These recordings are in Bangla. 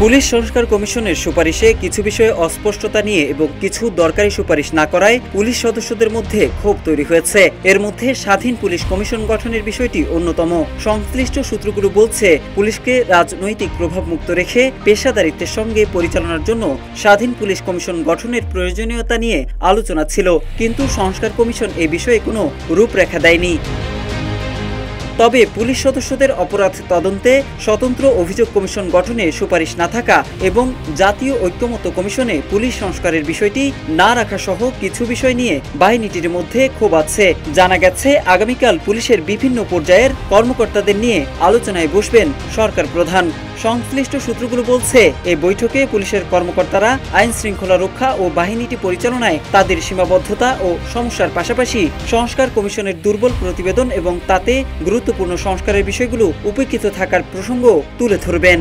পুলিশ সংস্কার কমিশনের সুপারিশে কিছু বিষয়ে অস্পষ্টতা নিয়ে এবং কিছু দরকারি সুপারিশ না করায় পুলিশ সদস্যদের মধ্যে ক্ষোভ তৈরি হয়েছে। এর মধ্যে স্বাধীন পুলিশ কমিশন গঠনের বিষয়টি অন্যতম। সংশ্লিষ্ট সূত্রগুলো বলছে, পুলিশকে রাজনৈতিক প্রভাব মুক্ত রেখে পেশাদারিত্বের সঙ্গে পরিচালনার জন্য স্বাধীন পুলিশ কমিশন গঠনের প্রয়োজনীয়তা নিয়ে আলোচনা ছিল, কিন্তু সংস্কার কমিশন এ বিষয়ে কোনো রূপরেখা দেয়নি। তবে পুলিশ সদস্যদের অপরাধ তদন্তে স্বতন্ত্র অভিযোগ কমিশন গঠনে সুপারিশ না থাকা এবং জাতীয় ঐক্যমত্য কমিশনে পুলিশ সংস্কারের বিষয়টি না রাখা সহ কিছু বিষয় নিয়ে বাহিনীটির মধ্যে ক্ষোভ আছে। জানা গেছে, আগামীকাল পুলিশের বিভিন্ন পর্যায়ের কর্মকর্তাদের নিয়ে আলোচনায় বসবেন সরকার প্রধান। সংশ্লিষ্ট সূত্রগুলো বলছে, এই বৈঠকে পুলিশের কর্মকর্তারা আইন শৃঙ্খলা রক্ষা ও বাহিনীটি পরিচালনায় তাদের সীমাবদ্ধতা ও সমস্যার পাশাপাশি সংস্কার কমিশনের দুর্বল প্রতিবেদন এবং তাতে গুরুত্বপূর্ণ সংস্কারের বিষয়গুলো উপেক্ষিত থাকার প্রসঙ্গ তুলে ধরবেন।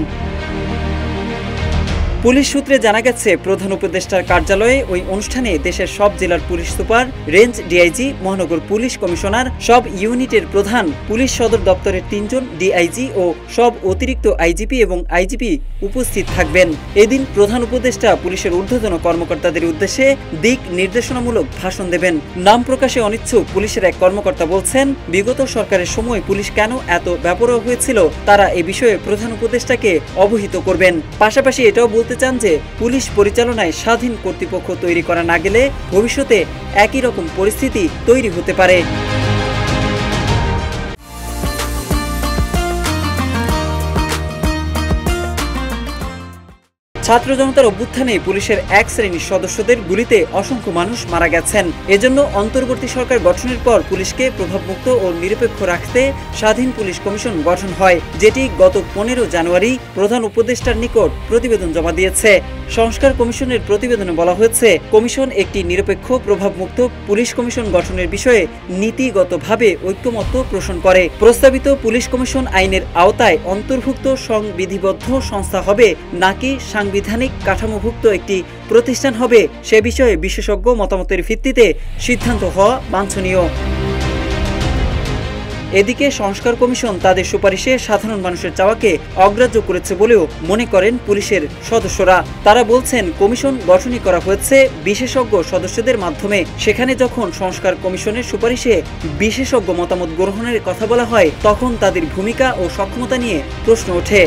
পুলিশ সূত্রে জানা গেছে, প্রধান উপদেষ্টার কার্যালয়ে ওই অনুষ্ঠানে দেশের সব জেলার পুলিশ সুপার, রেঞ্জ ডিআইজি, মহানগর পুলিশ কমিশনার, সব ইউনিটের প্রধান, পুলিশ সদর দপ্তরের ৩ জন ডিআইজি ও সব অতিরিক্ত আইজিপি এবং আইজিপি উপস্থিত থাকবেন। এদিন প্রধান উপদেষ্টা পুলিশের ঊর্ধ্বতন কর্মকর্তাদের উদ্দেশ্যে দিক নির্দেশনামূলক ভাষণ দেবেন। নাম প্রকাশে অনিচ্ছুক পুলিশের এক কর্মকর্তা বলছেন, বিগত সরকারের সময় পুলিশ কেন এত বেপরোয়া হয়েছিল তারা এ বিষয়ে প্রধান উপদেষ্টাকে অবহিত করবেন। পাশাপাশি এটাও বলতে চান যে, পুলিশ পরিচালনায় স্বাধীন কর্তৃপক্ষ তৈরি করা না গেলে ভবিষ্যতে একই রকম পরিস্থিতি তৈরি হতে পারে। ছাত্র জনতার অভ্যুত্থানে পুলিশের এক শ্রেণীর সদস্যদের গুলিতে অসংখ্য মানুষ মারা গেছেন। এজন্য অন্তর্বর্তী সরকার গঠনের পর পুলিশকে প্রভাবমুক্ত ও নিরপেক্ষ রাখতে স্বাধীন পুলিশ কমিশন গঠন হয়, যেটি গত 15 জানুয়ারি প্রধান উপদেষ্টার নিকট প্রতিবেদন জমা দিয়েছে। সংস্কার কমিশনের প্রতিবেদনে বলা হয়েছে, কমিশন একটি নিরপেক্ষ প্রভাবমুক্ত পুলিশ কমিশন গঠনের বিষয়ে নীতিগতভাবে ঐক্যমত্য পোষণ করে। প্রস্তাবিত পুলিশ কমিশন আইনের আওতায় অন্তর্ভুক্ত সংবিধিবদ্ধ সংস্থা হবে নাকি সাংবিধানিক কাঠামোভুক্ত একটি প্রতিষ্ঠান হবে, সে বিষয়ে বিশেষজ্ঞ মতামতের ভিত্তিতে সিদ্ধান্ত হওয়া বাঞ্ছনীয়। এদিকে সংস্কার কমিশন তাদের সুপারিশে সাধারণ মানুষের চাওয়াকে অগ্রাহ্য করেছে বলেও মনে করেন পুলিশের সদস্যরা। তারা বলছেন, কমিশন গঠনই করা হয়েছে বিশেষজ্ঞ সদস্যদের মাধ্যমে। সেখানে যখন সংস্কার কমিশনের সুপারিশে বিশেষজ্ঞ মতামত গ্রহণের কথা বলা হয়, তখন তাদের ভূমিকা ও সক্ষমতা নিয়ে প্রশ্ন ওঠে।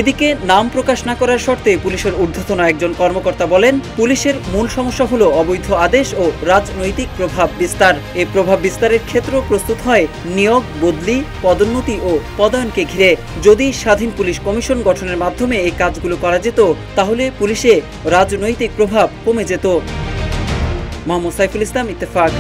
এদিকে নাম প্রকাশ না করার শর্তে পুলিশের ঊর্ধ্বতন একজন কর্মকর্তা বলেন, পুলিশের মূল সমস্যা হলো অবৈধ আদেশ ও রাজনৈতিক প্রভাব বিস্তার। এই প্রভাব বিস্তারের ক্ষেত্র প্রস্তুত হয় নিয়োগ, বদলি, পদোন্নতি ও পদায়নকে ঘিরে। যদি স্বাধীন পুলিশ কমিশন গঠনের মাধ্যমে এই কাজগুলো করা যেত, তাহলে পুলিশে রাজনৈতিক প্রভাব কমে যেত। মোহাম্মদ সাইফুল ইসলাম, ইত্তেফাক।